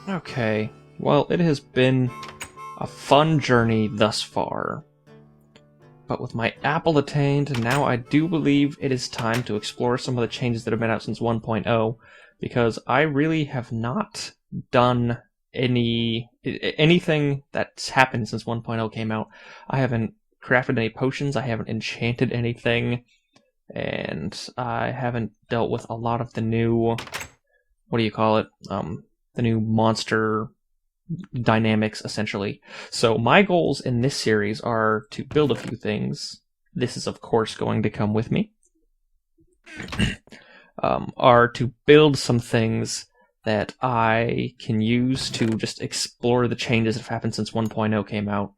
Okay, well, it has been a fun journey thus far. But with my apple attained, now I do believe it is time to explore some of the changes that have been out since 1.0, because I really have not done anything that's happened since 1.0 came out. I haven't crafted any potions, I haven't enchanted anything, and I haven't dealt with a lot of the new, what do you call it, the new monster dynamics, essentially. So my goals in this series are to build a few things. This is, of course, going to come with me. Are to build some things that I can use to just explore the changes that have happened since 1.0 came out.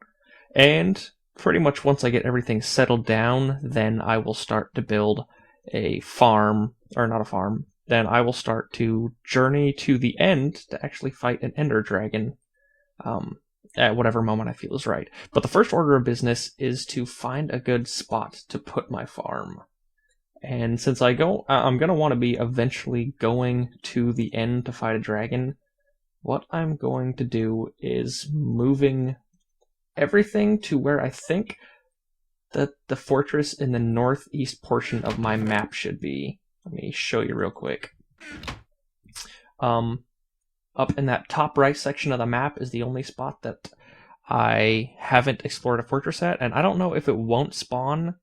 And pretty much once I get everything settled down, then I will start to build a farm, or not a farm, then I will start to journey to the end to actually fight an ender dragon at whatever moment I feel is right. But the first order of business is to find a good spot to put my farm. And since I'm going to want to be eventually going to the end to fight a dragon, what I'm going to do is moving everything to where I think that the fortress in the northeast portion of my map should be. Let me show you real quick. Up in that top right section of the map is the only spot that I haven't explored a fortress at, and I don't know if it won't spawn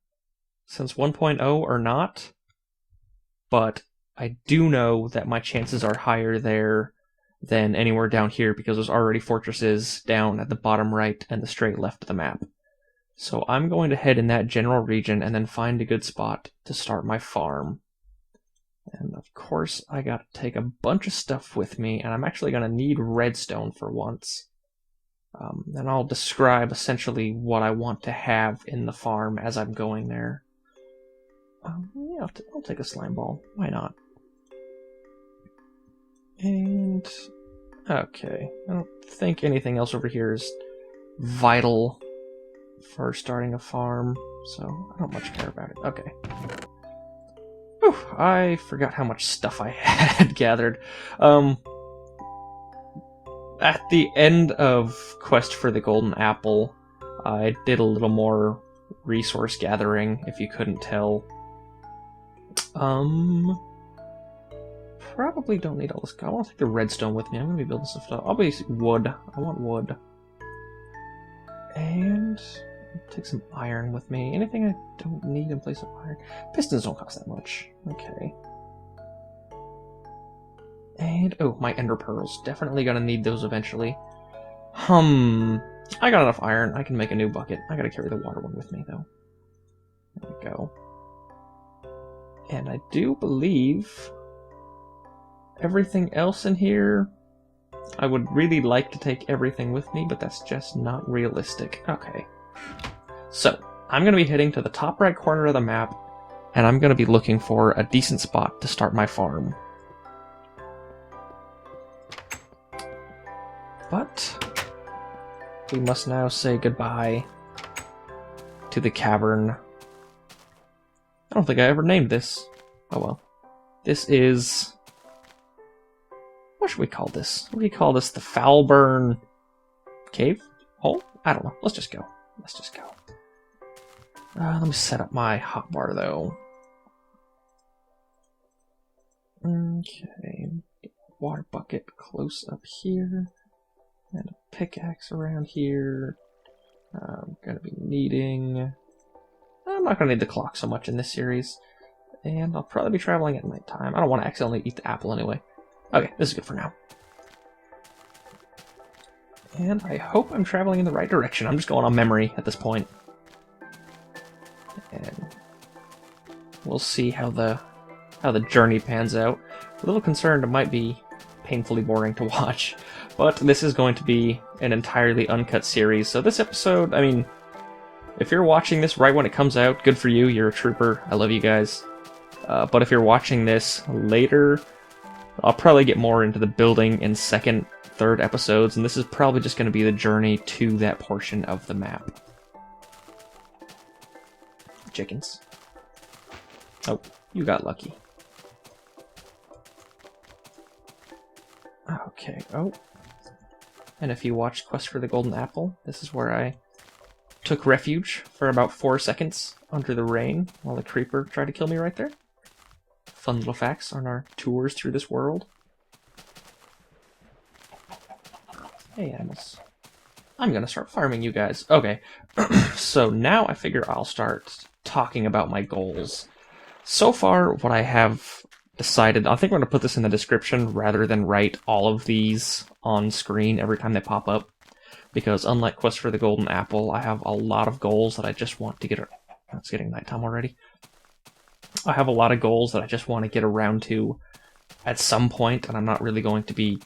since 1.0 or not, but I do know that my chances are higher there than anywhere down here because there's already fortresses down at the bottom right and the straight left of the map. So I'm going to head in that general region and then find a good spot to start my farm. And of course, I gotta take a bunch of stuff with me, and I'm actually gonna need redstone for once. And I'll describe essentially what I want to have in the farm as I'm going there. Yeah, I'll take a slime ball. Why not? And okay, I don't think anything else over here is vital for starting a farm, so I don't much care about it. Okay. Whew, I forgot how much stuff I had gathered. At the end of Quest for the Golden Apple, I did a little more resource gathering, if you couldn't tell. Probably don't need all this. I want to take the redstone with me. I'm going to be building some stuff. I'll be wood. I want wood. And take some iron with me. Anything I don't need in place of iron. Pistons don't cost that much. Okay. And, oh, my ender pearls. Definitely gonna need those eventually. I got enough iron. I can make a new bucket. I gotta carry the water one with me, though. There we go. And I do believe everything else in here, I would really like to take everything with me, but that's just not realistic. Okay. So, I'm going to be heading to the top right corner of the map, and I'm going to be looking for a decent spot to start my farm. But we must now say goodbye to the cavern. I don't think I ever named this. Oh well. This is... what should we call this? What do you call this? The Foulburn Cave? Hole? I don't know. Let's just go. Let's just go. Let me set up my hotbar, though. Okay. Get a water bucket close up here. And a pickaxe around here. I'm going to be needing... I'm not going to need the clock so much in this series. And I'll probably be traveling at night time. I don't want to accidentally eat the apple anyway. Okay, this is good for now. And I hope I'm traveling in the right direction. I'm just going on memory at this point. And we'll see how the journey pans out. A little concerned it might be painfully boring to watch, but this is going to be an entirely uncut series. So this episode, I mean, if you're watching this right when it comes out, good for you. You're a trooper. I love you guys. But if you're watching this later, I'll probably get more into the building in second, third episodes, and this is probably just going to be the journey to that portion of the map. Chickens. Oh, you got lucky. Okay, oh, and if you watched Quest for the Golden Apple, this is where I took refuge for about 4 seconds under the rain while the creeper tried to kill me right there. Fun little facts on our tours through this world. Hey, animals. I'm gonna start farming you guys. Okay, so now I figure I'll start talking about my goals. So far, what I have decided, I think I'm gonna put this in the description rather than write all of these on screen every time they pop up. Because unlike Quest for the Golden Apple, I have a lot of goals that I just want to get... It's getting nighttime already. I have a lot of goals that I just want to get around to at some point, and I'm not really going to be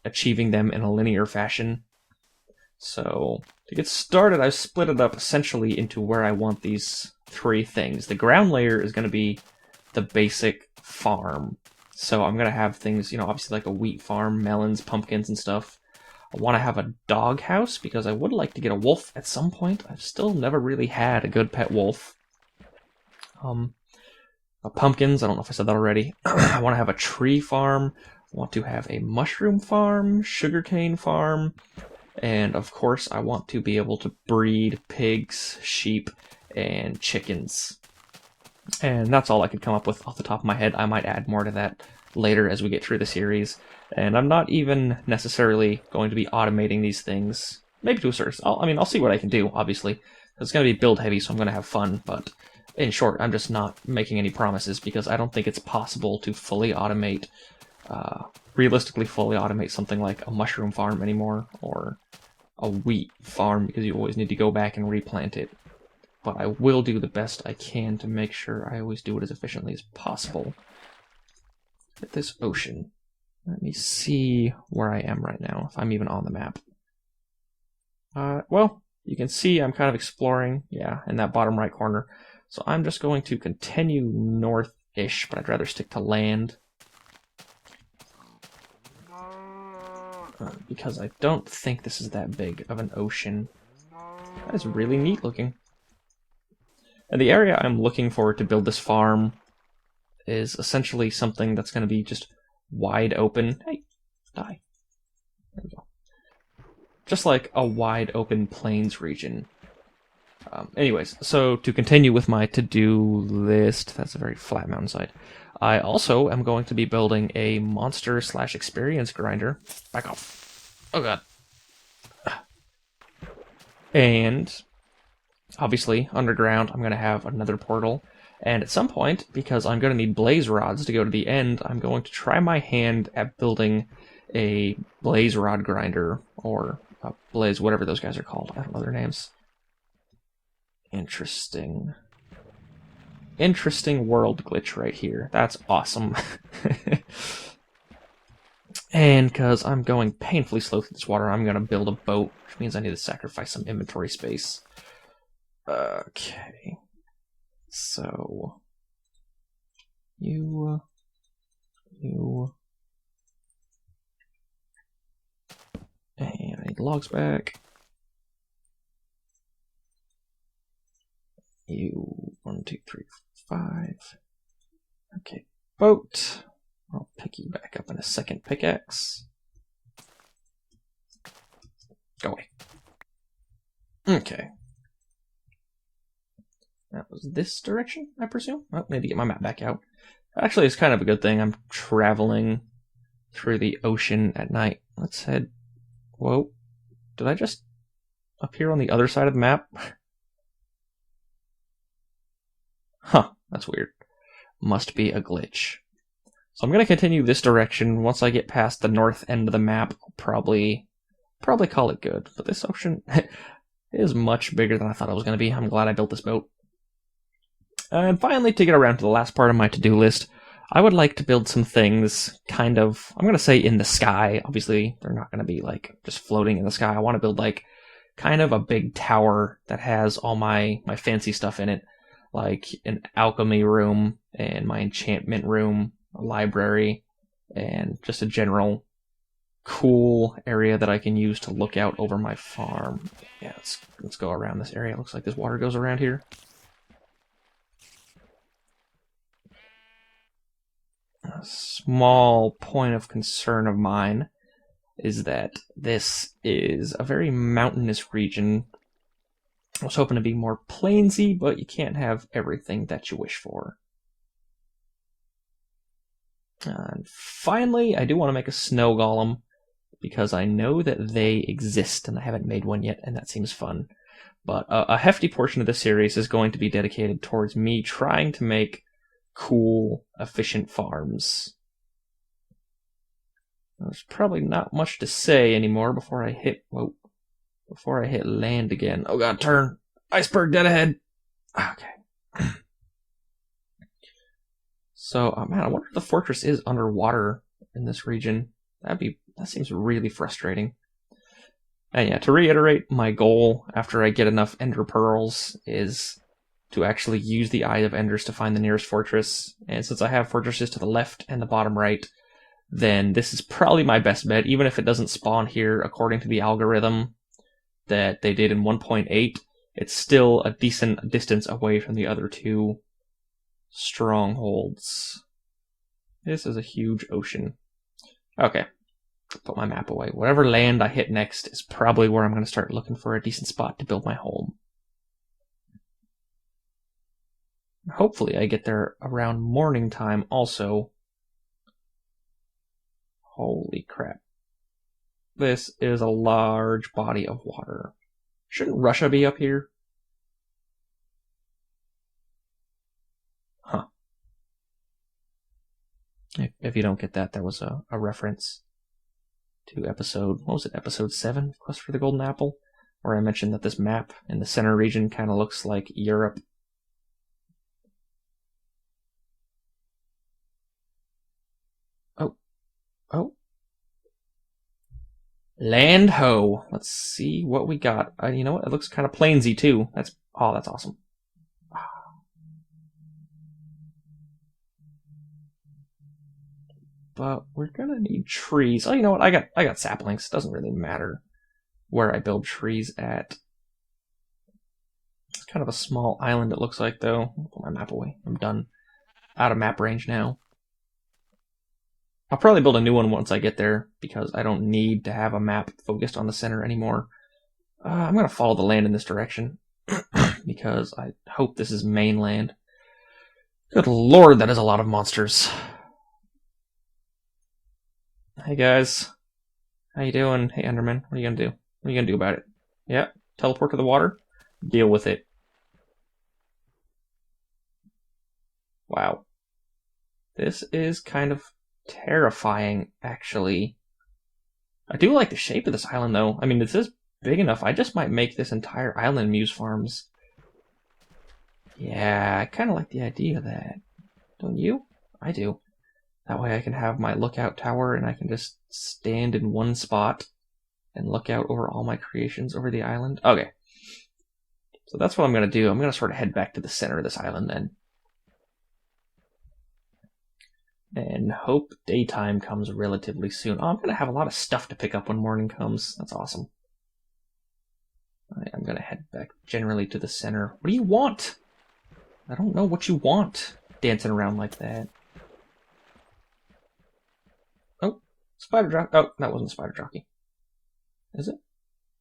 achieving them in a linear fashion. So, to get started, I've split it up essentially into where I want these 3 things. The ground layer is going to be the basic farm. So I'm going to have things, obviously like a wheat farm, melons, pumpkins, and stuff. I want to have a dog house because I would like to get a wolf at some point. I've still never really had a good pet wolf. Pumpkins, I don't know if I said that already. I want to have a tree farm. I want to have a mushroom farm, sugarcane farm, and of course I want to be able to breed pigs, sheep, and chickens. And that's all I could come up with off the top of my head. I might add more to that later as we get through the series. And I'm not even necessarily going to be automating these things. Maybe to a certain... I'll see what I can do, obviously. It's going to be build heavy, so I'm going to have fun, but in short, I'm just not making any promises because I don't think it's possible to fully automate, realistically fully automate something like a mushroom farm anymore, or a wheat farm, because you always need to go back and replant it. But I will do the best I can to make sure I always do it as efficiently as possible. At this ocean. Let me see where I am right now, if I'm even on the map. Well, you can see I'm kind of exploring, yeah, in that bottom right corner. So I'm just going to continue north-ish, but I'd rather stick to land. Because I don't think this is that big of an ocean. That is really neat looking. And the area I'm looking for to build this farm is essentially something that's going to be just wide open. Hey, die. There we go. Just like a wide open plains region. Anyways, so to continue with my to-do list, that's a very flat mountainside. I also am going to be building a monster/experience grinder. Back off. Oh god. And obviously, underground, I'm going to have another portal. And at some point, because I'm going to need blaze rods to go to the end, I'm going to try my hand at building a blaze rod grinder, or a blaze, whatever those guys are called. I don't know their names. Interesting. Interesting world glitch right here. That's awesome. And because I'm going painfully slow through this water, I'm going to build a boat, which means I need to sacrifice some inventory space. Okay. So... You... And I need logs back. You... 1, 2, 3, 5. Okay, boat. I'll pick you back up in a second, pickaxe. Go away. Okay. That was this direction, I presume? Oh, need to get my map back out. Actually, it's kind of a good thing. I'm traveling through the ocean at night. Let's head... Whoa. Did I just appear on the other side of the map? Huh, that's weird. Must be a glitch. So I'm going to continue this direction. Once I get past the north end of the map, I'll probably call it good. But this ocean is much bigger than I thought it was going to be. I'm glad I built this boat. And finally, to get around to the last part of my to-do list, I would like to build some things kind of, I'm going to say in the sky. Obviously, they're not going to be like just floating in the sky. I want to build like kind of a big tower that has all my fancy stuff in it. Like an alchemy room and my enchantment room, a library, and just a general cool area that I can use to look out over my farm. Yeah, let's go around this area. It looks like this water goes around here. A small point of concern of mine. is that this is a very mountainous region. I was hoping to be more plainsy, but you can't have everything that you wish for. And finally, I do want to make a snow golem, because I know that they exist, and I haven't made one yet, and that seems fun. But a hefty portion of the series is going to be dedicated towards me trying to make cool, efficient farms. There's probably not much to say anymore before I hit land again. Oh god, turn! Iceberg dead ahead! Okay. So, man, I wonder if the fortress is underwater in this region. That seems really frustrating. And yeah, to reiterate, my goal after I get enough ender pearls is to actually use the Eye of Enders to find the nearest fortress. And since I have fortresses to the left and the bottom right, then this is probably my best bet, even if it doesn't spawn here according to the algorithm that they did in 1.8. It's still a decent distance away from the other two strongholds. This is a huge ocean. Okay, put my map away. Whatever land I hit next is probably where I'm going to start looking for a decent spot to build my home. Hopefully I get there around morning time also. Holy crap. This is a large body of water. Shouldn't Russia be up here? Huh. If you don't get that, that was a reference to episode 7, Quest for the Golden Apple, where I mentioned that this map in the center region kind of looks like Europe. Oh. Land ho. Let's see what we got. You know what? It looks kind of plainsy too. That's awesome. But we're gonna need trees. Oh, you know what? I got saplings. It doesn't really matter where I build trees at. It's kind of a small island, it looks like, though. I'll put my map away. I'm done. Out of map range now. I'll probably build a new one once I get there, because I don't need to have a map focused on the center anymore. I'm going to follow the land in this direction, because I hope this is mainland. Good lord, that is a lot of monsters. Hey guys. How you doing? Hey Enderman, what are you going to do? What are you going to do about it? Yeah? Teleport to the water? Deal with it. Wow. This is kind of terrifying, actually. I do like the shape of this island, though. I mean, this is big enough. I just might make this entire island Muse Farms. Yeah, I kind of like the idea of that. Don't you? I do. That way I can have my lookout tower, and I can just stand in one spot and look out over all my creations over the island. Okay. So that's what I'm going to do. I'm going to sort of head back to the center of this island, then. And hope daytime comes relatively soon. Oh, I'm going to have a lot of stuff to pick up when morning comes. That's awesome. I'm going to head back generally to the center. What do you want? I don't know what you want, dancing around like that. Oh, spider jockey. Oh, that wasn't a spider jockey. Is it?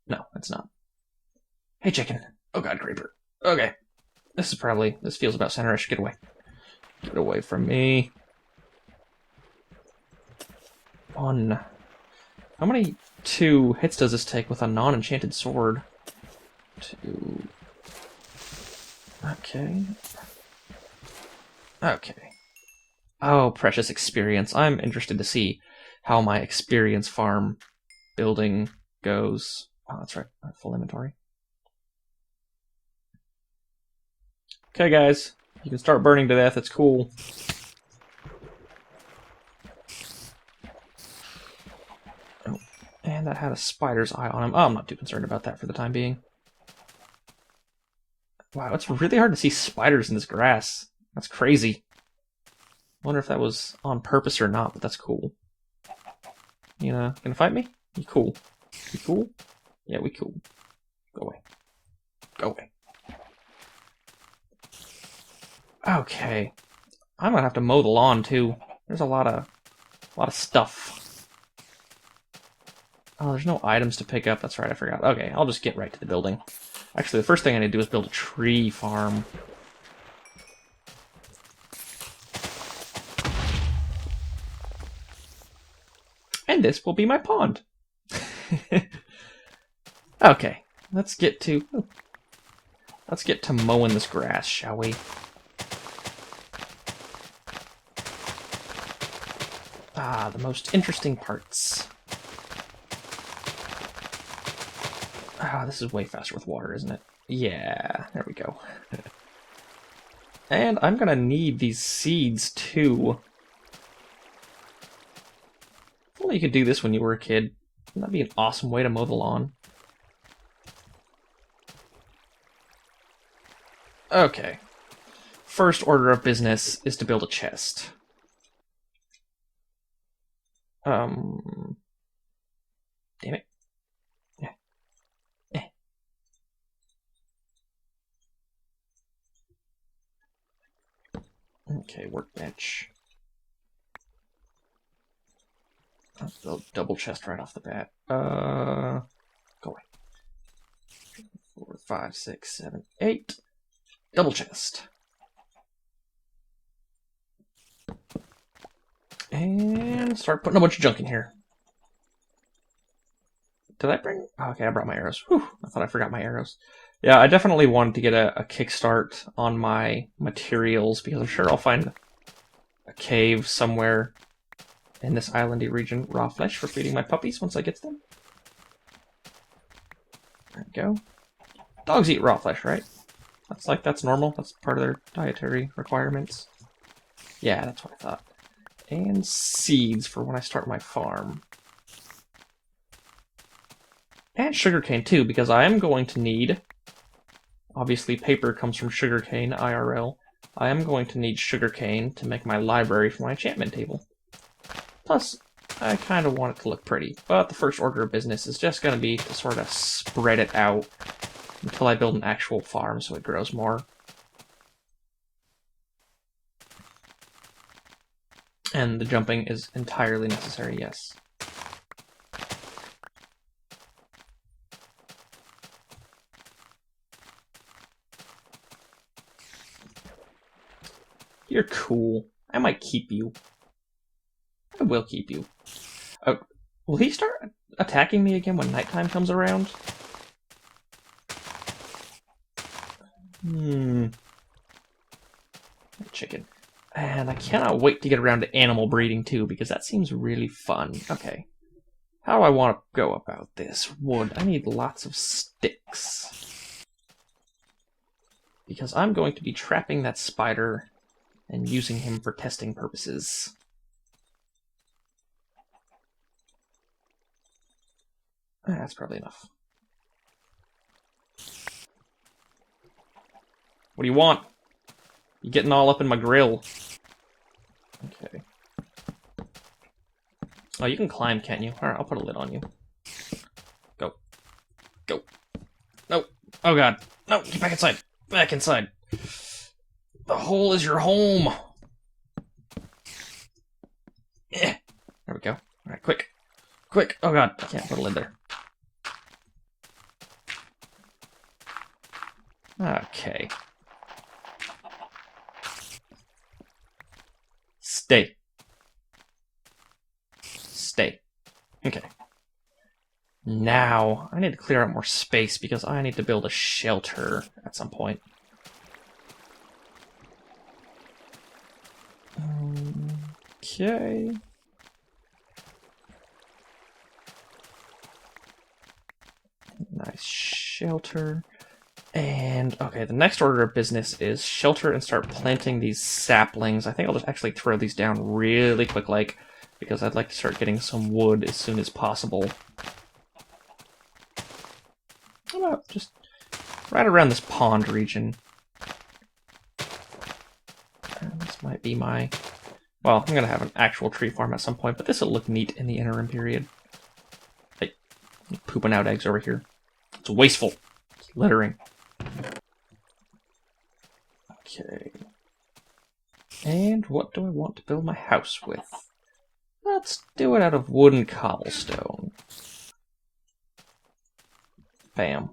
No, it's not. Hey, chicken. Oh god, creeper. Okay. This feels about center. I should get away. Get away from me. How many 2 hits does this take with a non-enchanted sword? 2. Okay. Okay. Oh, precious experience. I'm interested to see how my experience farm building goes. Oh, that's right. Full inventory. Okay, guys. You can start burning to death. It's cool. Oh, and that had a spider's eye on him. Oh, I'm not too concerned about that for the time being. Wow, it's really hard to see spiders in this grass. That's crazy. Wonder if that was on purpose or not, but that's cool. You gonna fight me? You cool? You cool? Yeah, we cool. Go away. Go away. Okay. I'm gonna have to mow the lawn too. There's a lot of stuff. Oh, there's no items to pick up. That's right, I forgot. Okay, I'll just get right to the building. Actually, the first thing I need to do is build a tree farm. And this will be my pond. Okay, let's get to mowing this grass, shall we? Ah, the most interesting parts. Ah, this is way faster with water, isn't it? Yeah, there we go. And I'm gonna need these seeds, too. If only you could do this when you were a kid. That'd be an awesome way to mow the lawn. Okay. First order of business is to build a chest. Damn it. Okay, workbench. I'll build double chest right off the bat. Go away. 4, 5, 6, 7, 8. Double chest. And start putting a bunch of junk in here. Did I bring... Okay, I brought my arrows. Whew, I thought I forgot my arrows. Yeah, I definitely wanted to get a kickstart on my materials, because I'm sure I'll find a cave somewhere in this islandy region. Raw flesh for feeding my puppies once I get to them. There we go. Dogs eat raw flesh, right? That's normal. That's part of their dietary requirements. Yeah, that's what I thought. And seeds for when I start my farm. And sugarcane too, because I am going to need... Obviously, paper comes from sugarcane, IRL. I am going to need sugarcane to make my library for my enchantment table. Plus, I kind of want it to look pretty, but the first order of business is just going to be to sort of spread it out until I build an actual farm so it grows more. And the jumping is entirely necessary, yes. You're cool. I might keep you. I will keep you. Will he start attacking me again when nighttime comes around? Chicken. And I cannot wait to get around to animal breeding too, because that seems really fun. Okay. How do I want to go about this? Wood. I need lots of sticks. Because I'm going to be trapping that spider and using him for testing purposes. That's probably enough. What do you want? You getting all up in my grill. Okay. Oh, you can climb, can't you? Alright, I'll put a lid on you. Go. Go. No. Oh god. No, get back inside. Back inside. The hole is your home. Yeah. There we go. Alright, quick. Quick. Oh god, I can't put a lid there. Okay. Stay. Stay. Okay. Now, I need to clear out more space because I need to build a shelter at some point. Okay. Nice shelter. And, okay, the next order of business is shelter and start planting these saplings. I think I'll just actually throw these down really quick, because I'd like to start getting some wood as soon as possible. How about just right around this pond region? And this might be my... Well, I'm going to have an actual tree farm at some point, but this will look neat in the interim period. Hey, pooping out eggs over here. It's wasteful. It's littering. Okay. And what do I want to build my house with? Let's do it out of wood and cobblestone. Bam.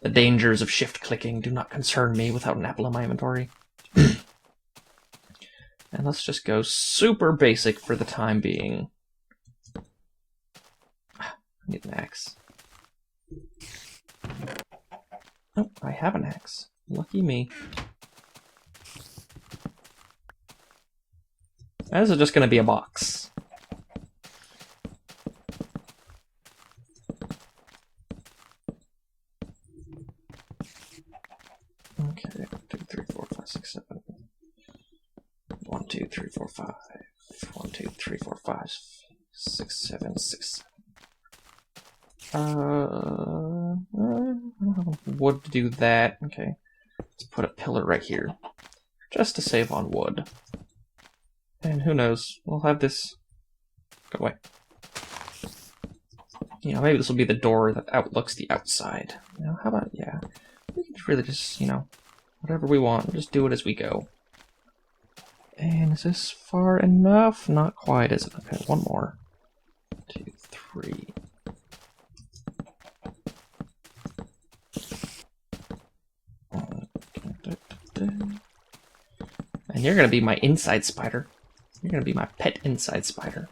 The dangers of shift clicking do not concern me without an apple in my inventory. And let's just go super basic for the time being. I need an axe. Oh, I have an axe. Lucky me. This is just going to be a box. Okay, 1, 2, 3, 4, 5, 6, 7. 1, 2, 3, 4, 5. 1, 2, 3, 4, 5, 6, 7, 6. I don't have wood to do that. Okay, let's put a pillar right here, just to save on wood. And who knows, we'll have this. Go away. You know, maybe this will be the door that outlooks the outside. You know, how about, yeah, we can really just, you know, whatever we want, we'll just do it as we go. And is this far enough? Not quite, is it? Okay, one more. 2, 3. And you're gonna be my inside spider. You're gonna be my pet inside spider.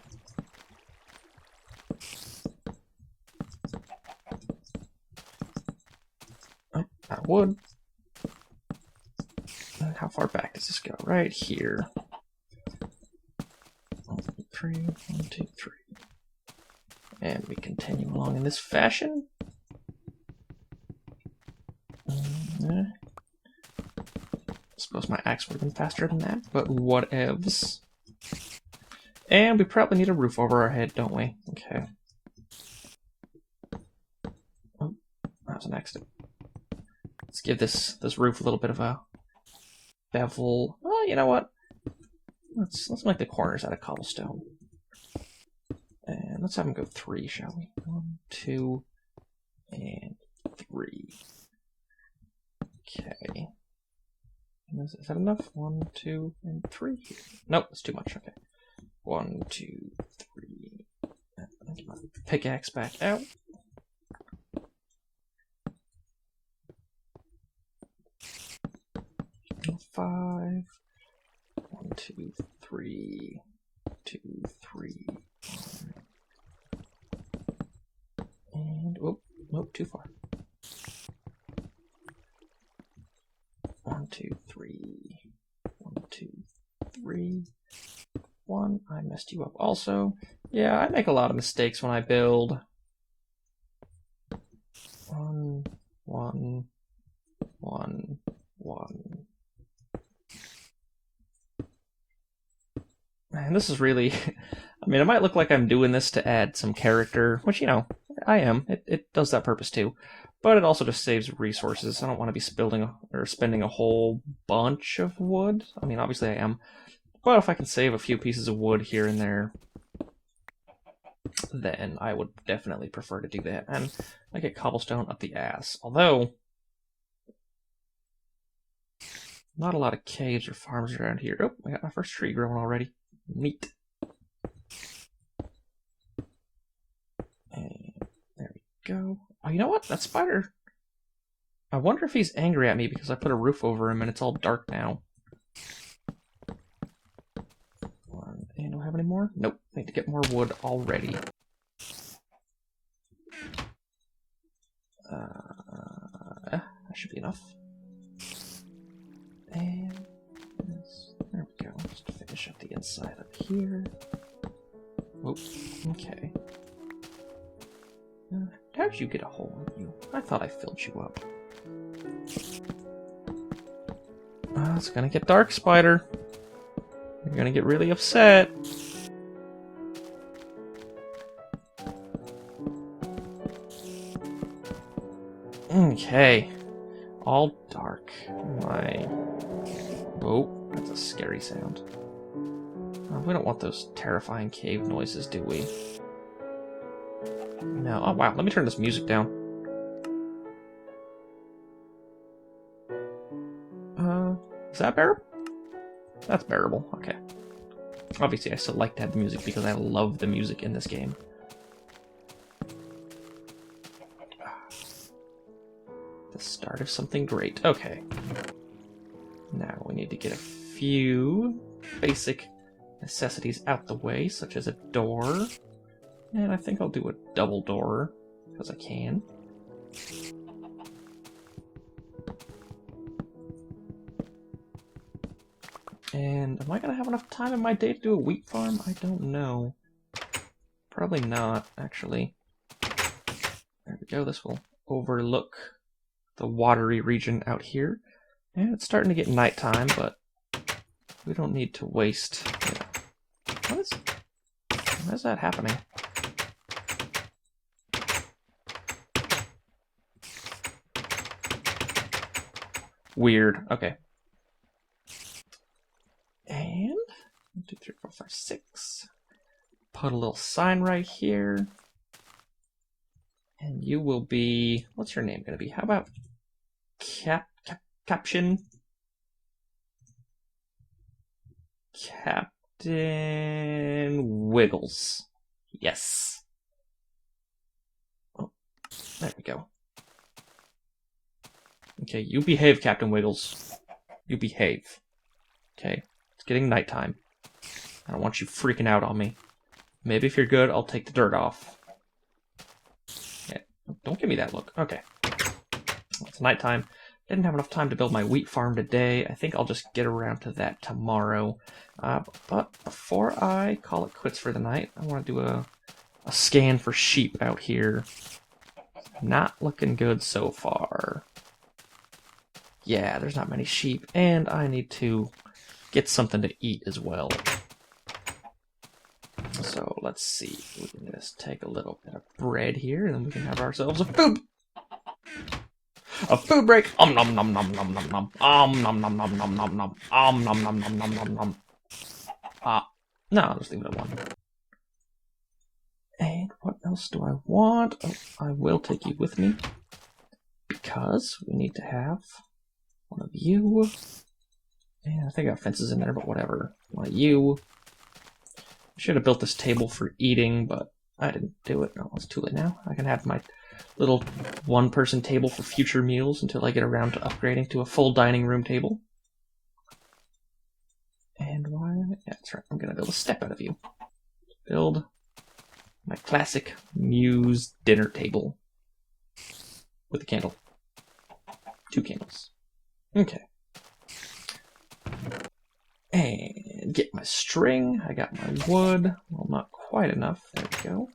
Oh, that wood. And how far back does this go? Right here. 1, 2, 3, 1, 2, 3. And we continue along in this fashion. I suppose my axe would have been faster than that, but whatevs. And we probably need a roof over our head, don't we? Okay. Oh, that was an accident. Let's give this roof a little bit of a bevel. Well, you know what? Let's make the corners out of cobblestone. And let's have them go 3, shall we? 1, 2, and 3. Okay. Is that enough? 1, 2, and 3. Nope, that's too much. Okay. 1, 2, 3. Get my pickaxe back out. Five. 1, 2, 3. 2, 3. 1. And oh, nope, too far. 1, 2, 3. 1, 2, 3. 1. I messed you up also. Yeah, I make a lot of mistakes when I build. 1, 1, 1, 1. And this is really, I mean, it might look like I'm doing this to add some character, which, you know, I am. It does that purpose too. But it also just saves resources. I don't want to be spending a whole bunch of wood. I mean, obviously I am. But if I can save a few pieces of wood here and there, then I would definitely prefer to do that. And I get cobblestone up the ass. Although, not a lot of caves or farms around here. Oh, I got my first tree growing already. Neat. And there we go. Oh, you know what? That spider. I wonder if he's angry at me because I put a roof over him and it's all dark now. And do I have any more? Nope. I need to get more wood already. That should be enough. And there we go. Just finish up the inside up here. Whoop. Okay. How did you get a hole in you? I thought I filled you up. It's gonna get dark, spider. You're gonna get really upset. Okay. All dark. My... Whoa, that's a scary sound. We don't want those terrifying cave noises, do we? No. Oh, wow. Let me turn this music down. Is that bearable? That's bearable. Okay. Obviously, I still like to have the music because I love the music in this game. The start of something great. Okay. Now we need to get a few basic necessities out the way, such as a door. And I think I'll do a double door, because I can. And am I going to have enough time in my day to do a wheat farm? I don't know. Probably not, actually. There we go. This will overlook the watery region out here. And it's starting to get nighttime, but we don't need to waste... Why is that happening? Weird. Okay. And 1, 2, 3, 4, 5, 6. Put a little sign right here. And you will be... What's your name going to be? How about Caption? Captain Wiggles. Yes. Oh, there we go. Okay, you behave, Captain Wiggles. You behave. Okay, it's getting nighttime. I don't want you freaking out on me. Maybe if you're good, I'll take the dirt off. Yeah, don't give me that look. Okay. It's nighttime. Didn't have enough time to build my wheat farm today. I think I'll just get around to that tomorrow. But before I call it quits for the night, I want to do a scan for sheep out here. Not looking good so far. Yeah, there's not many sheep, and I need to get something to eat as well. So let's see. We can just take a little bit of bread here, and then we can have ourselves a food break. Nom nom nom nom nom nom nom. Nom nom nom nom nom nom nom. Nom nom nom nom nom nom nom. No, I'll just leave it at 1. And what else do I want? Oh, I will take you with me because we need to have one of you. And I think I got fences in there, but whatever. One of you. I should have built this table for eating, but I didn't do it. No, it's too late now. I can have my little one-person table for future meals until I get around to upgrading to a full dining room table. And why? Yeah, that's right. I'm going to build a step out of you. Build my classic Muse dinner table with a candle. 2 candles. Okay. And get my string. I got my wood. Well, not quite enough. There we go.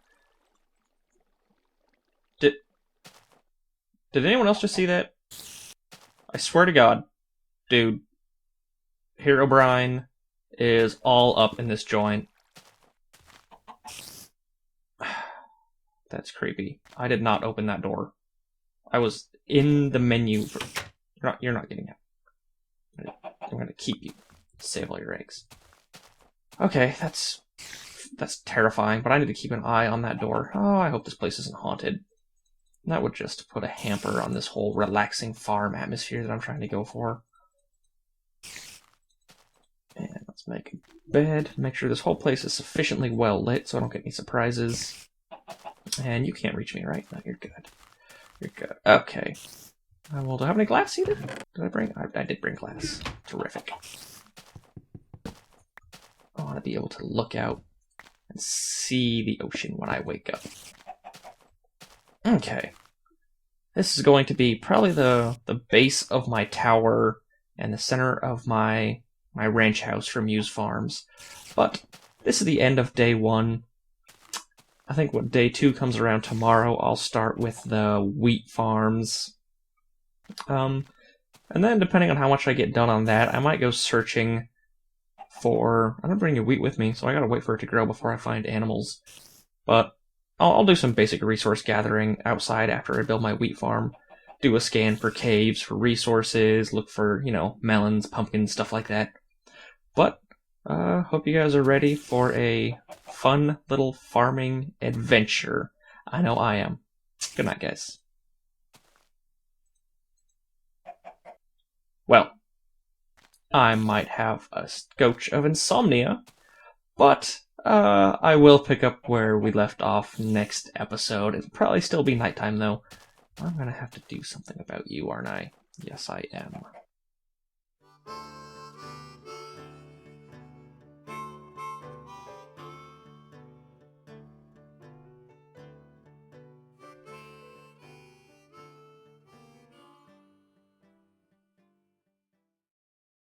Did anyone else just see that? I swear to God, dude, Herobrine is all up in this joint. That's creepy. I did not open that door. I was in the menu. You're not getting out. I'm gonna keep you. Save all your eggs. Okay, that's terrifying, but I need to keep an eye on that door. Oh, I hope this place isn't haunted. That would just put a hamper on this whole relaxing farm atmosphere that I'm trying to go for. And let's make a bed. Make sure this whole place is sufficiently well lit so I don't get any surprises. And you can't reach me, right? No, you're good. You're good. Okay. Well, do I have any glass either? Did I bring? I did bring glass. Terrific. I want to be able to look out and see the ocean when I wake up. Okay. This is going to be probably the base of my tower and the center of my ranch house from Muse Farms. But this is the end of day 1. I think when day 2 comes around tomorrow, I'll start with the wheat farms. And then depending on how much I get done on that, I might go searching for... I don't bring any wheat with me, so I gotta wait for it to grow before I find animals. But I'll do some basic resource gathering outside after I build my wheat farm. Do a scan for caves, for resources, look for, melons, pumpkins, stuff like that. But, hope you guys are ready for a fun little farming adventure. I know I am. Good night, guys. Well, I might have a scotch of insomnia, but I will pick up where we left off next episode. It'll probably still be nighttime, though. I'm gonna have to do something about you, aren't I? Yes, I am.